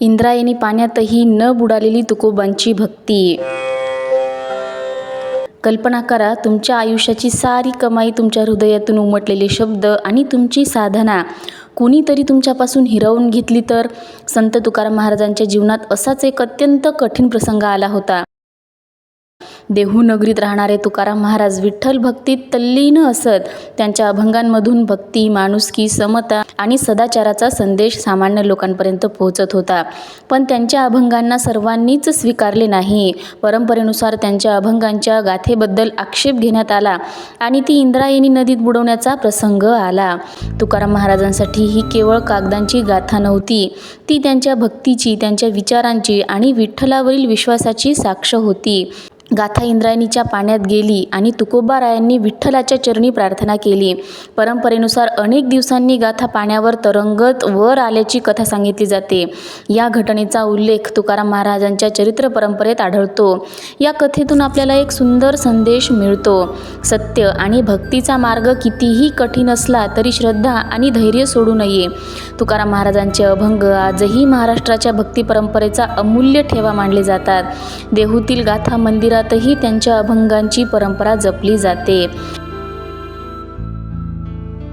इंद्रायणी पाण्यातही न बुडालेली तुकोबांची भक्ती. कल्पना करा, तुमच्या आयुष्याची सारी कमाई, तुमच्या हृदयातून उमटलेले शब्द आणि तुमची साधना कुणीतरी तुमच्यापासून हिरावून घेतली तर. संत तुकाराम महाराजांच्या जीवनात असाच एक अत्यंत कठीण प्रसंग आला होता. देहू नगरीत राहणारे तुकाराम महाराज विठ्ठल भक्तीत तल्लीन असत. त्यांच्या अभंगांमधून भक्ती, माणुसकी, समता आणि सदाचाराचा संदेश सामान्य लोकांपर्यंत पोहोचत होता. पण त्यांच्या अभंगांना सर्वांनीच स्वीकारले नाही. परंपरेनुसार त्यांच्या अभंगांच्या गाथेबद्दल आक्षेप घेण्यात आला आणि ती इंद्रायणी नदीत बुडवण्याचा प्रसंग आला. तुकाराम महाराजांसाठी ही केवळ कागदांची गाथा नव्हती, ती त्यांच्या भक्तीची, त्यांच्या विचारांची आणि विठ्ठलावरील विश्वासाची साक्ष होती. गाथा इंद्रायणीच्या पाण्यात गेली आणि तुकोबारायांनी विठ्ठलाच्या चरणी प्रार्थना केली. परंपरेनुसार अनेक दिवसांनी गाथा पाण्यावर तरंगत वर आल्याची कथा सांगितली जाते. या घटनेचा उल्लेख तुकाराम महाराजांच्या चरित्र परंपरेत आढळतो. या कथेतून आपल्याला एक सुंदर संदेश मिळतो. सत्य आणि भक्तीचा मार्ग कितीही कठीण असला तरी श्रद्धा आणि धैर्य सोडू नये. तुकाराम महाराजांचे अभंग आजही महाराष्ट्राच्या भक्ती परंपरेचा अमूल्य ठेवा मानले जातात. देहूतील गाथा मंदिरातही त्यांच्या अभंगांची परंपरा जपली जाते.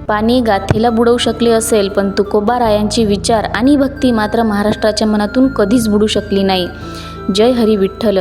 पाणी गाथेला बुडवू शकले असेल, पण तुकोबारायांची विचार आणि भक्ती मात्र महाराष्ट्राच्या मनातून कधीच बुडू शकली नाही. जय हरी विठ्ठल.